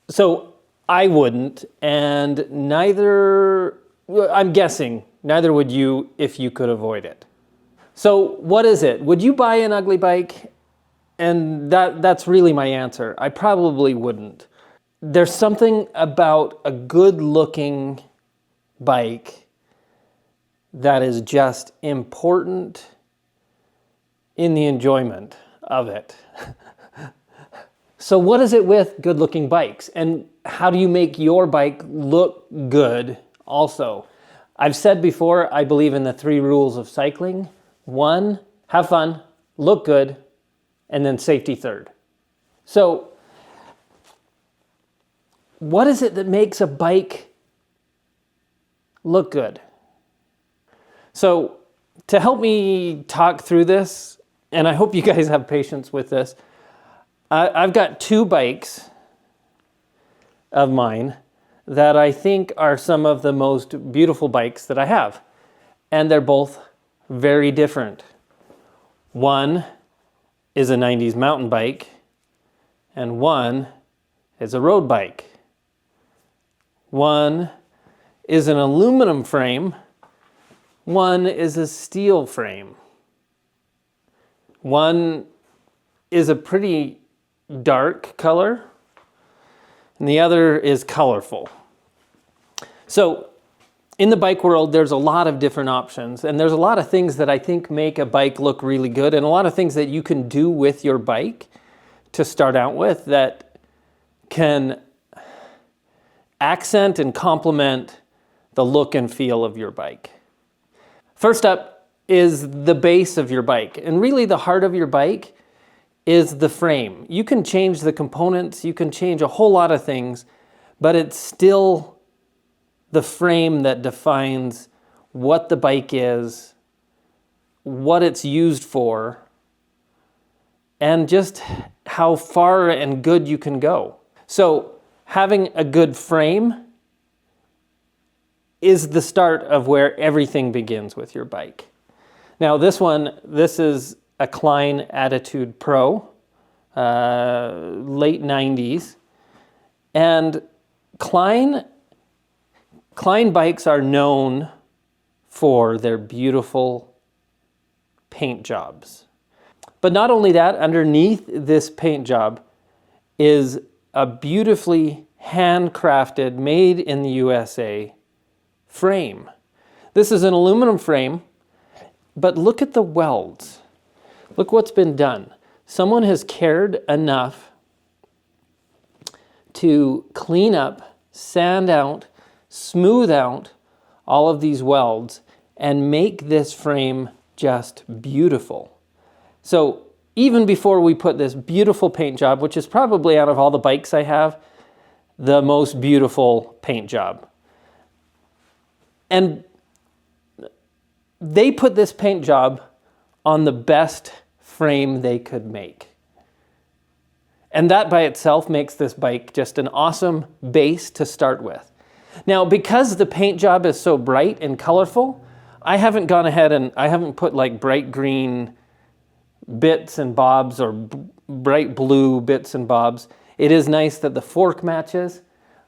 So I wouldn't, and neither, I'm guessing, neither would you if you could avoid it. So what is it? Would you buy an ugly bike? And that's really my answer. I probably wouldn't. There's something about a good-looking bike that is just important in the enjoyment of it. So what is it with good-looking bikes? And how do you make your bike look good also? I've said before, I believe in the 3 rules of cycling. 1, have fun, look good, and then safety third. So what is it that makes a bike look good? So to help me talk through this, and I hope you guys have patience with this, I've got 2 bikes of mine that I think are some of the most beautiful bikes that I have. And they're both very different. One is a 90s mountain bike, and one is a road bike. One is an aluminum frame, one is a steel frame. One is a pretty dark color, and the other is colorful. So in the bike world, there's a lot of different options, and there's a lot of things that I think make a bike look really good, and a lot of things that you can do with your bike to start out with that can accent and complement the look and feel of your bike. First up is the base of your bike, and really the heart of your bike is the frame. You can change the components, you can change a whole lot of things, but it's still the frame that defines what the bike is, what it's used for, and just how far and good you can go. So having a good frame is the start of where everything begins with your bike. Now this is a Klein Attitude Pro, late 90s. And Klein bikes are known for their beautiful paint jobs. But not only that, underneath this paint job is a beautifully handcrafted, made in the USA frame. This is an aluminum frame, but look at the welds. Look what's been done. Someone has cared enough to clean up, sand out, smooth out all of these welds and make this frame just beautiful. So even before we put this beautiful paint job, which is probably out of all the bikes I have, the most beautiful paint job. And they put this paint job on the best frame they could make. And that by itself makes this bike just an awesome base to start with. Now, because the paint job is so bright and colorful, I haven't gone ahead and I haven't put like bright green bits and bobs or bright blue bits and bobs. It is nice that the fork matches.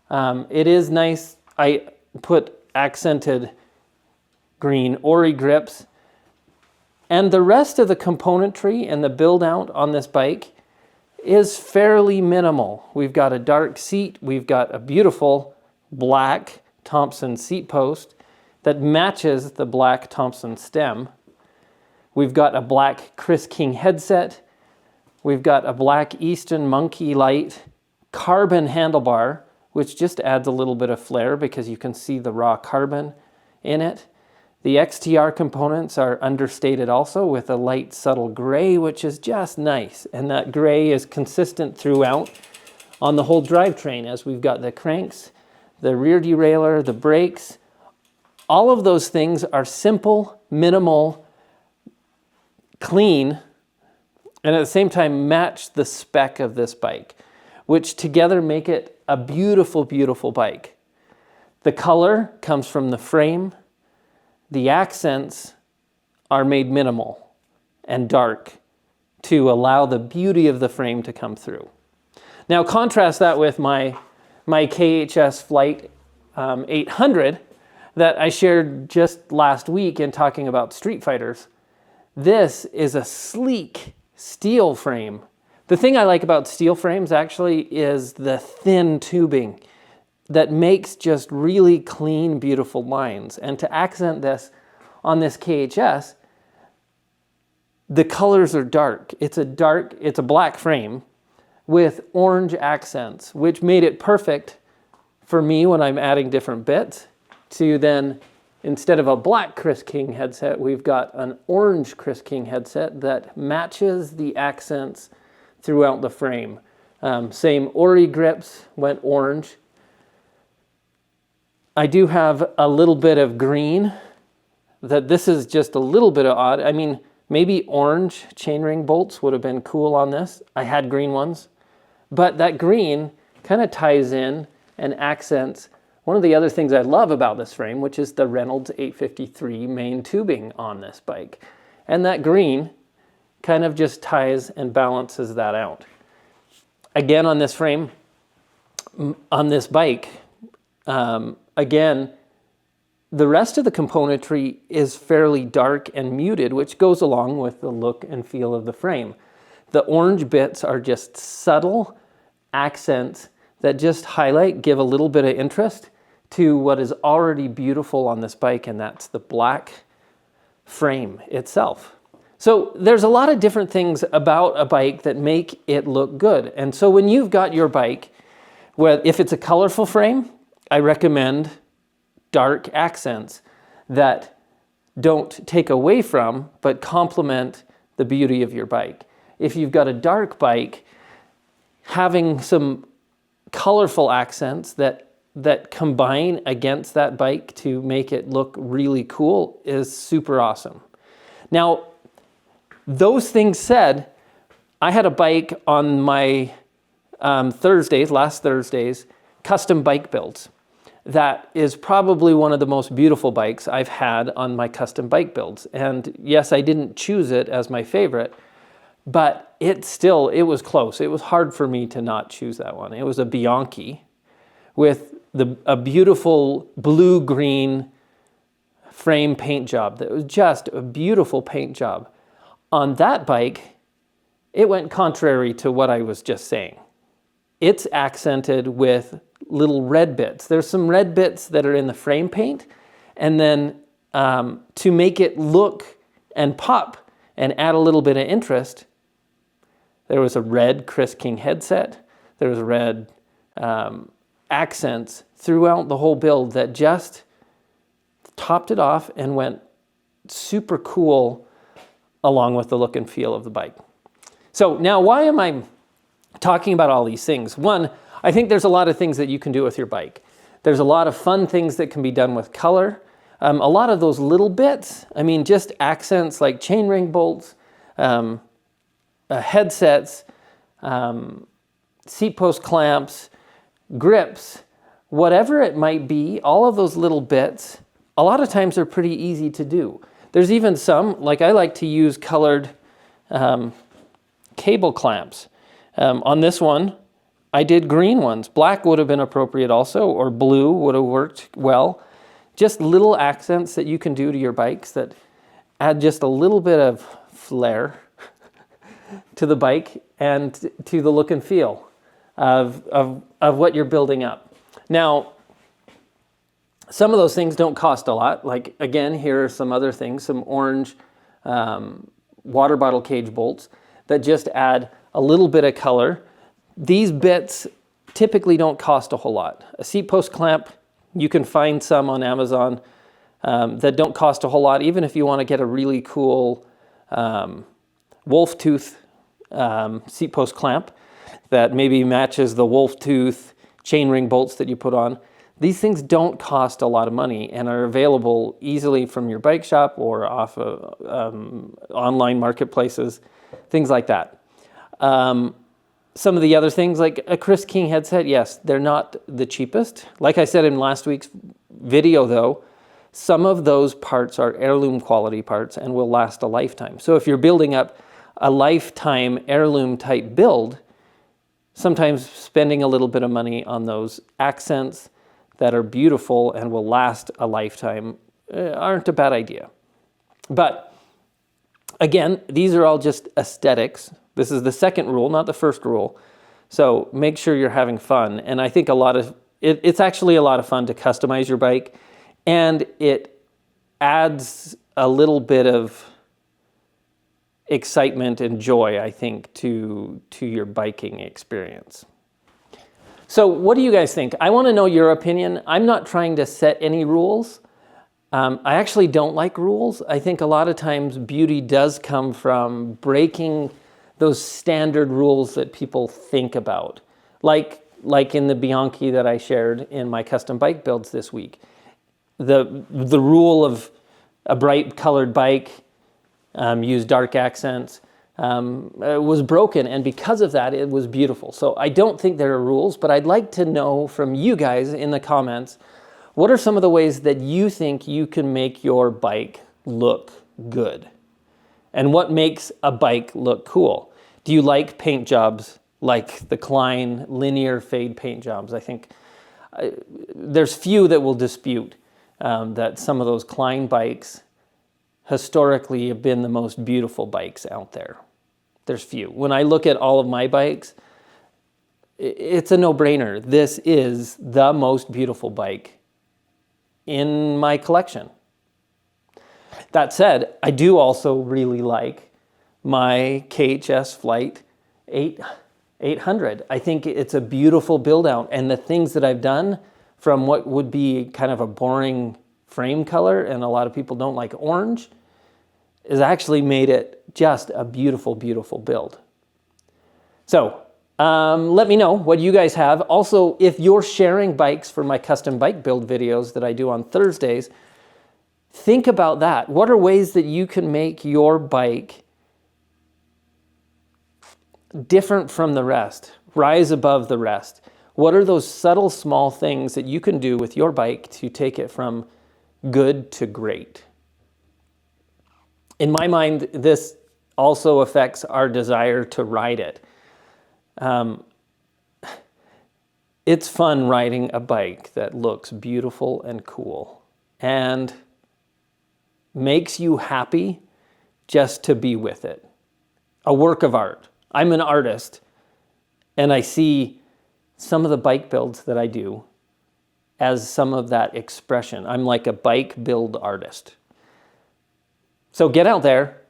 It is nice, I put accented green Ori grips. And the rest of the componentry and the build out on this bike is fairly minimal. We've got a dark seat, we've got a beautiful black Thompson seat post that matches the black Thompson stem. We've got a black Chris King headset. We've got a black Easton Monkey Light carbon handlebar, which just adds a little bit of flair because you can see the raw carbon in it. The XTR components are understated also with a light subtle gray, which is just nice. And that gray is consistent throughout on the whole drivetrain, as we've got the cranks, the rear derailleur, the brakes. All of those things are simple, minimal, clean, and at the same time match the spec of this bike, which together make it a beautiful, beautiful bike. The color comes from the frame. The accents are made minimal and dark to allow the beauty of the frame to come through. Now contrast that with my my KHS Flight 800 that I shared just last week in talking about Street Fighters. This is a sleek steel frame. The thing I like about steel frames actually is the thin tubing that makes just really clean, beautiful lines. And to accent this on this KHS, the colors are dark. It's a black frame with orange accents, which made it perfect for me when I'm adding different bits to then, instead of a black Chris King headset, we've got an orange Chris King headset that matches the accents throughout the frame. Same Ori grips went orange. I do have a little bit of green, that this is just a little bit of odd. I mean, maybe orange chainring bolts would have been cool on this. I had green ones. But that green kind of ties in and accents one of the other things I love about this frame, which is the Reynolds 853 main tubing on this bike. And that green kind of just ties and balances that out. Again, on this frame, on this bike, again, the rest of the componentry is fairly dark and muted, which goes along with the look and feel of the frame. The orange bits are just subtle accents that just highlight, give a little bit of interest to what is already beautiful on this bike, and that's the black frame itself. So there's a lot of different things about a bike that make it look good. And so when you've got your bike, if it's a colorful frame, I recommend dark accents that don't take away from, but complement the beauty of your bike. If you've got a dark bike, having some colorful accents that combine against that bike to make it look really cool is super awesome. Now, those things said, I had a bike on my last Thursday's custom bike builds. That is probably one of the most beautiful bikes I've had on my custom bike builds. And yes, I didn't choose it as my favorite, but it was close. It was hard for me to not choose that one. It was a Bianchi with a beautiful blue-green frame paint job. That was just a beautiful paint job. On that bike, it went contrary to what I was just saying. It's accented with little red bits. There's some red bits that are in the frame paint, and then to make it look and pop and add a little bit of interest, there was a red Chris King headset. There was red accents throughout the whole build that just topped it off and went super cool along with the look and feel of the bike. So now, why am I talking about all these things? One, I think there's a lot of things that you can do with your bike. There's a lot of fun things that can be done with color. A lot of those little bits, I mean, just accents like chainring bolts, headsets, seat post clamps, grips, whatever it might be, all of those little bits, a lot of times they're pretty easy to do. There's even some, like I like to use colored cable clamps. On this one, I did green ones. Black would have been appropriate also, or blue would have worked well. Just little accents that you can do to your bikes that add just a little bit of flair to the bike and to the look and feel of what you're building up. Now, some of those things don't cost a lot. Like, again, here are some other things, some orange water bottle cage bolts that just add a little bit of color. These bits typically don't cost a whole lot. A seat post clamp, you can find some on Amazon that don't cost a whole lot, even if you want to get a really cool wolf tooth seat post clamp that maybe matches the wolf tooth chainring bolts that you put on. These things don't cost a lot of money and are available easily from your bike shop or off of online marketplaces, things like that. Some of the other things, like a Chris King headset, yes, they're not the cheapest. Like I said in last week's video though, some of those parts are heirloom quality parts and will last a lifetime. So if you're building up a lifetime heirloom type build, sometimes spending a little bit of money on those accents that are beautiful and will last a lifetime aren't a bad idea. But again, these are all just aesthetics. This is the second rule, not the first rule. So make sure you're having fun. And I think it's actually a lot of fun to customize your bike, and it adds a little bit of excitement and joy, I think, to your biking experience. So what do you guys think? I want to know your opinion. I'm not trying to set any rules. I actually don't like rules. I think a lot of times beauty does come from breaking those standard rules that people think about. Like in the Bianchi that I shared in my custom bike builds this week. The rule of a bright colored bike, use dark accents, was broken, and because of that, it was beautiful. So I don't think there are rules, but I'd like to know from you guys in the comments, what are some of the ways that you think you can make your bike look good? And what makes a bike look cool? Do you like paint jobs like the Klein linear fade paint jobs? I think there's few that will dispute that some of those Klein bikes historically have been the most beautiful bikes out there. There's few. When I look at all of my bikes, it's a no-brainer. This is the most beautiful bike in my collection. That said, I do also really like my KHS Flight 800. I think it's a beautiful build out, and the things that I've done from what would be kind of a boring frame color, and a lot of people don't like orange, has actually made it just a beautiful, beautiful build. So let me know what you guys have. Also, if you're sharing bikes for my custom bike build videos that I do on Thursdays, think about that. What are ways that you can make your bike different from the rest, rise above the rest? What are those subtle small things that you can do with your bike to take it from good to great? In my mind, this also affects our desire to ride it. It's fun riding a bike that looks beautiful and cool and makes you happy just to be with it. A work of art. I'm an artist, and I see some of the bike builds that I do as some of that expression. I'm like a bike build artist. So get out there,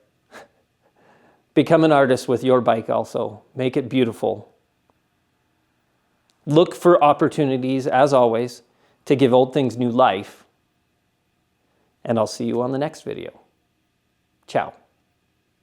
become an artist with your bike also. Make it beautiful. Look for opportunities, as always, to give old things new life. And I'll see you on the next video. Ciao.